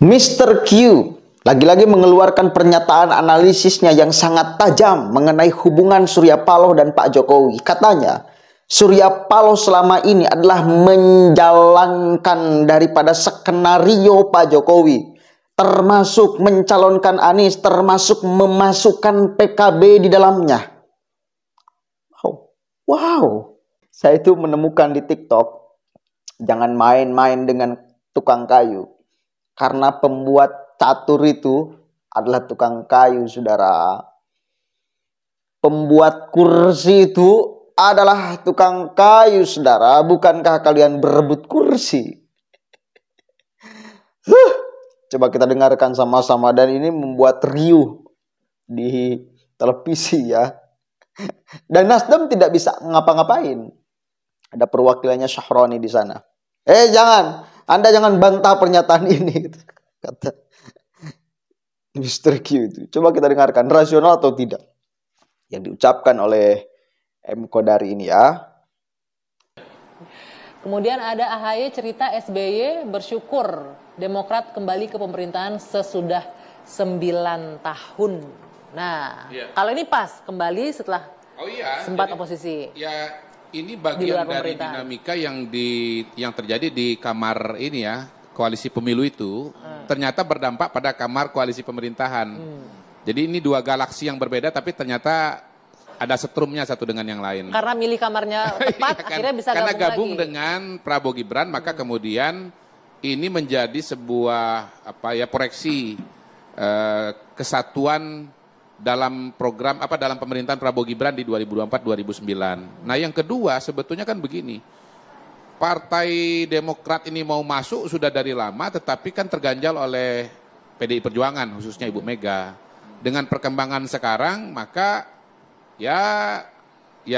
Mr. Q lagi-lagi mengeluarkan pernyataan analisisnya yang sangat tajam mengenai hubungan Surya Paloh dan Pak Jokowi. Katanya, Surya Paloh selama ini adalah menjalankan daripada skenario Pak Jokowi, termasuk mencalonkan Anies, termasuk memasukkan PKB di dalamnya. Wow, saya itu menemukan di TikTok, jangan main-main dengan tukang kayu. Karena pembuat catur itu adalah tukang kayu, saudara. Pembuat kursi itu adalah tukang kayu, saudara. Bukankah kalian berebut kursi? Coba kita dengarkan sama-sama. Dan ini membuat riuh di televisi ya. Dan Nasdem tidak bisa ngapa-ngapain. Ada perwakilannya Syahroni di sana. Jangan. Anda jangan bantah pernyataan ini, kata Mr. Q itu. Coba kita dengarkan, rasional atau tidak yang diucapkan oleh M. Kodari ini ya. Kemudian ada AHY cerita SBY bersyukur Demokrat kembali ke pemerintahan sesudah 9 tahun. Nah, kalau ini pas kembali setelah sempat oposisi. Ya, ini bagian dari dinamika yang terjadi di kamar ini ya, koalisi pemilu itu ternyata berdampak pada kamar koalisi pemerintahan. Jadi ini dua galaksi yang berbeda tapi ternyata ada setrumnya satu dengan yang lain. Karena milih kamarnya tepat akhirnya bisa karena gabung lagi dengan Prabowo Gibran, maka kemudian ini menjadi sebuah proyeksi kesatuan dalam program dalam pemerintahan Prabowo Gibran di 2024-2009. Nah, yang kedua sebetulnya kan begini. Partai Demokrat ini mau masuk sudah dari lama, tetapi kan terganjal oleh PDI Perjuangan, khususnya Ibu Mega. Dengan perkembangan sekarang, maka ya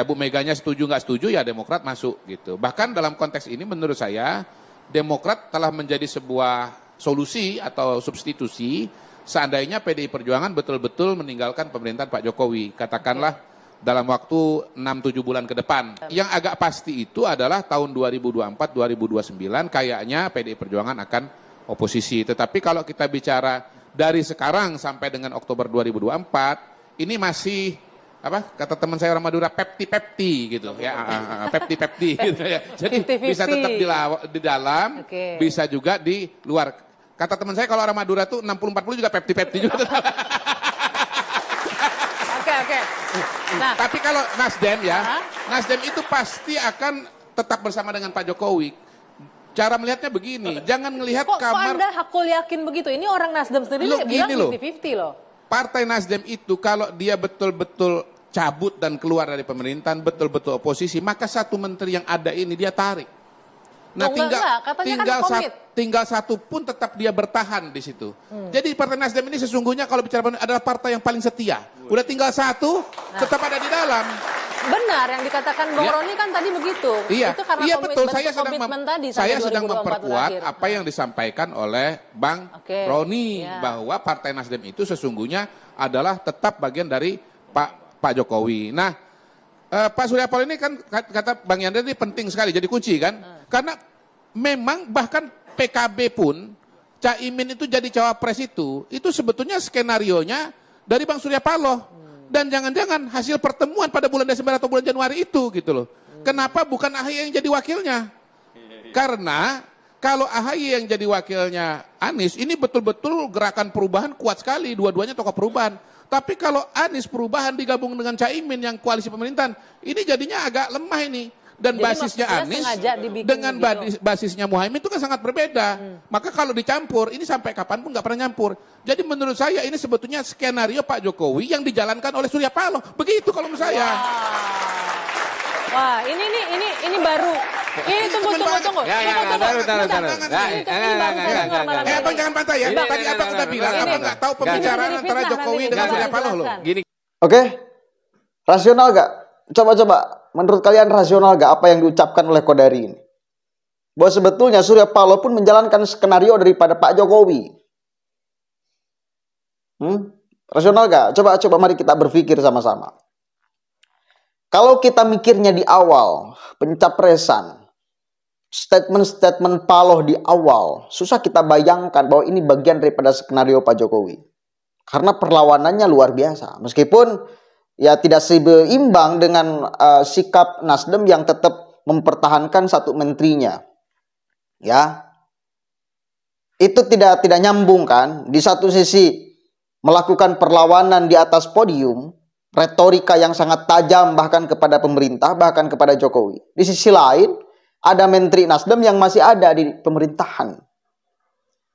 Bu Meganya setuju nggak setuju, ya Demokrat masuk gitu. Bahkan dalam konteks ini menurut saya Demokrat telah menjadi sebuah solusi atau substitusi seandainya PDI Perjuangan betul-betul meninggalkan pemerintahan Pak Jokowi, katakanlah dalam waktu 6-7 bulan ke depan. Yang agak pasti itu adalah tahun 2024-2029 kayaknya PDI Perjuangan akan oposisi. Tetapi kalau kita bicara dari sekarang sampai dengan Oktober 2024, ini masih kata teman saya orang Madura, pepti-pepti gitu ya, pepti-pepti gitu ya. Jadi 50-50. Bisa tetap di dalam, bisa juga di luar. Kata teman saya kalau orang Madura tuh 60-40 juga pepti-pepti juga. Oke. Nah, tapi kalau Nasdem ya, Nasdem itu pasti akan tetap bersama dengan Pak Jokowi. Cara melihatnya begini, jangan melihat kamar. Kok Anda hakul yakin begitu? Ini orang Nasdem sendiri bilang 50-50 loh. Partai Nasdem itu kalau dia betul-betul cabut dan keluar dari pemerintahan, betul-betul oposisi, maka satu menteri yang ada ini dia tarik. Nah, tinggal satu pun tetap dia bertahan di situ. Jadi Partai Nasdem ini sesungguhnya kalau bicara adalah partai yang paling setia. Udah tinggal satu, tetap ada di dalam. Benar yang dikatakan Bang Roni kan tadi begitu. Iya, itu karena betul. Saya sedang memperkuat apa yang disampaikan oleh Bang Roni bahwa Partai Nasdem itu sesungguhnya adalah tetap bagian dari Pak Jokowi. Nah, Pak Surya Paloh ini kan kata Bang Yandra ini penting sekali jadi kunci kan. Karena memang bahkan PKB pun Caimin itu jadi cawapres itu sebetulnya skenarionya dari Bang Surya Paloh. Dan jangan-jangan hasil pertemuan pada bulan Desember atau bulan Januari itu gitu loh. Kenapa bukan AHY yang jadi wakilnya? Karena kalau AHY yang jadi wakilnya Anies, ini betul-betul gerakan perubahan kuat sekali, dua-duanya tokoh perubahan. Tapi kalau Anies perubahan digabung dengan Caimin yang koalisi pemerintahan, ini jadinya agak lemah ini. Dan jadi basisnya Anies dengan basisnya Muhaimin itu kan sangat berbeda. Maka kalau dicampur, ini sampai kapanpun nggak pernah nyampur. Jadi menurut saya ini sebetulnya skenario Pak Jokowi yang dijalankan oleh Surya Paloh. Begitu kalau menurut saya. Wah, ini baru. Ini tunggu. Abang jangan pantai ya. Tadi abang udah bilang, abang nggak tahu pembicaraan antara Jokowi dengan Surya Paloh loh. Oke, rasional gak? Coba. Menurut kalian rasional gak apa yang diucapkan oleh Kodari ini? Bahwa sebetulnya Surya Paloh pun menjalankan skenario daripada Pak Jokowi. Rasional gak? Coba mari kita berpikir sama-sama. Kalau kita mikirnya di awal pencapresan, statement-statement Paloh di awal, susah kita bayangkan bahwa ini bagian daripada skenario Pak Jokowi. Karena perlawanannya luar biasa. Meskipun ya tidak seimbang dengan sikap Nasdem yang tetap mempertahankan satu menterinya. Ya. Itu tidak nyambung kan? Di satu sisi melakukan perlawanan di atas podium, retorika yang sangat tajam bahkan kepada pemerintah, bahkan kepada Jokowi. Di sisi lain, ada menteri Nasdem yang masih ada di pemerintahan.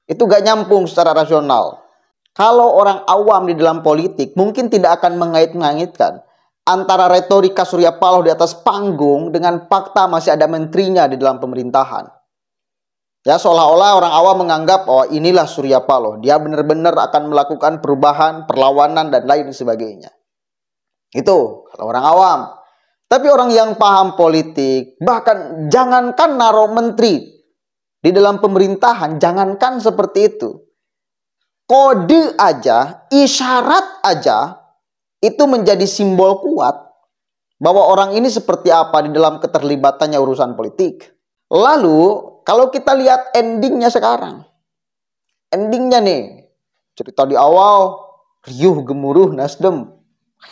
Itu gak nyambung secara rasional. Kalau orang awam di dalam politik mungkin tidak akan mengait-ngaitkan antara retorika Surya Paloh di atas panggung dengan fakta masih ada menterinya di dalam pemerintahan. Ya, seolah-olah orang awam menganggap, oh inilah Surya Paloh. Dia benar-benar akan melakukan perubahan, perlawanan, dan lain sebagainya. Itu kalau orang awam. Tapi orang yang paham politik, bahkan jangankan naruh menteri di dalam pemerintahan, jangankan seperti itu. Kode aja, isyarat aja, itu menjadi simbol kuat bahwa orang ini seperti apa di dalam keterlibatannya urusan politik. Lalu, kalau kita lihat endingnya sekarang. Endingnya nih, cerita di awal, riuh gemuruh Nasdem,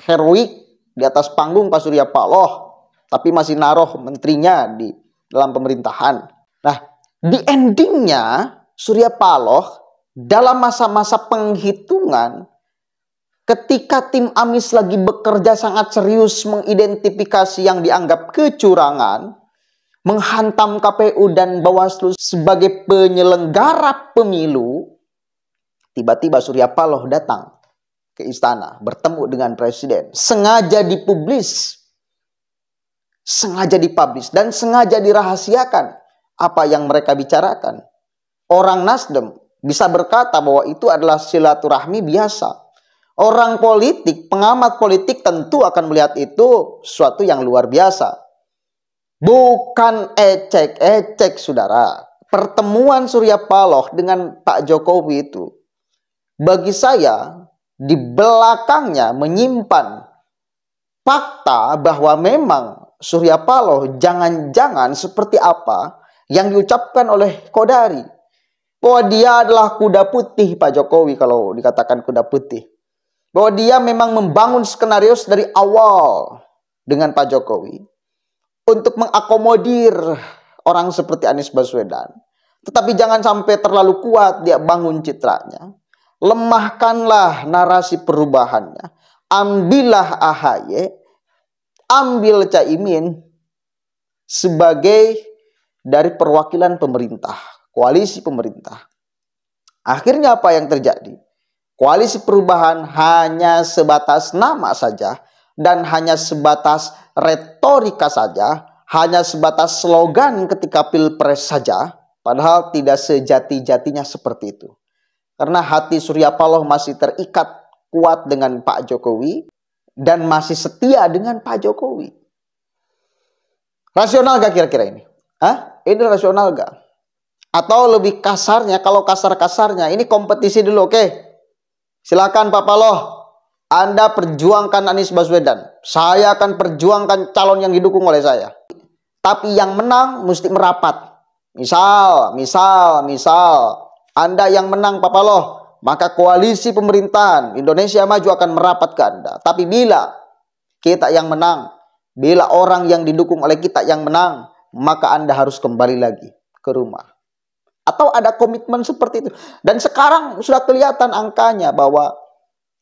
heroik, di atas panggung Pak Surya Paloh, tapi masih naruh menterinya di dalam pemerintahan. Nah, di endingnya Surya Paloh dalam masa-masa penghitungan, ketika tim Amis lagi bekerja sangat serius mengidentifikasi yang dianggap kecurangan, menghantam KPU dan Bawaslu sebagai penyelenggara pemilu, tiba-tiba Surya Paloh datang ke istana, bertemu dengan presiden. Sengaja dipublis, sengaja dipublis, dan sengaja dirahasiakan apa yang mereka bicarakan. Orang Nasdem bisa berkata bahwa itu adalah silaturahmi biasa. Orang politik, pengamat politik tentu akan melihat itu sesuatu yang luar biasa. Bukan ecek-ecek, saudara. Pertemuan Surya Paloh dengan Pak Jokowi itu, bagi saya, di belakangnya menyimpan fakta bahwa memang Surya Paloh jangan-jangan seperti apa yang diucapkan oleh Kodari. Bahwa dia adalah kuda putih Pak Jokowi, kalau dikatakan kuda putih. Bahwa dia memang membangun skenario dari awal dengan Pak Jokowi untuk mengakomodir orang seperti Anies Baswedan. Tetapi jangan sampai terlalu kuat dia bangun citranya. Lemahkanlah narasi perubahannya. Ambillah AHY, ambil Caimin sebagai dari perwakilan pemerintah, koalisi pemerintah. Akhirnya apa yang terjadi? Koalisi perubahan hanya sebatas nama saja dan hanya sebatas retorika saja, hanya sebatas slogan ketika pilpres saja, padahal tidak sejati-jatinya seperti itu. Karena hati Surya Paloh masih terikat kuat dengan Pak Jokowi dan masih setia dengan Pak Jokowi. Rasional gak kira-kira ini? Hah? Ini rasional gak? Atau lebih kasarnya, kalau kasar-kasarnya, ini kompetisi dulu, oke? Silakan Pak Paloh, Anda perjuangkan Anies Baswedan. Saya akan perjuangkan calon yang didukung oleh saya. Tapi yang menang mesti merapat. Misal, Anda yang menang Pak Paloh, maka koalisi pemerintahan Indonesia Maju akan merapat ke Anda. Tapi bila kita yang menang, bila orang yang didukung oleh kita yang menang, maka Anda harus kembali lagi ke rumah. Atau ada komitmen seperti itu. Dan sekarang sudah kelihatan angkanya bahwa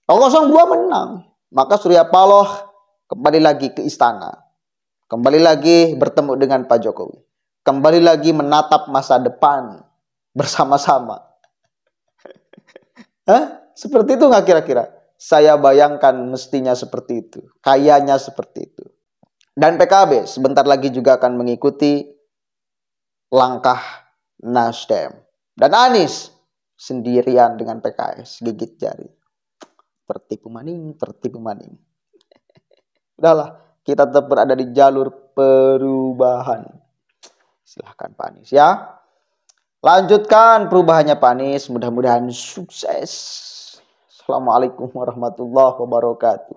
02 menang. Maka Surya Paloh kembali lagi ke istana. Kembali lagi bertemu dengan Pak Jokowi. Kembali lagi menatap masa depan bersama-sama. Hah? Seperti itu nggak kira-kira? Saya bayangkan mestinya seperti itu. Kayaknya seperti itu. Dan PKB sebentar lagi juga akan mengikuti langkah Nasdem. Dan Anies sendirian dengan PKS, gigit jari. Tertipu maning. Udahlah, kita tetap berada di jalur perubahan. Silahkan Pak Anies ya. Lanjutkan perubahannya Pak Anies, mudah-mudahan sukses. Assalamualaikum warahmatullahi wabarakatuh.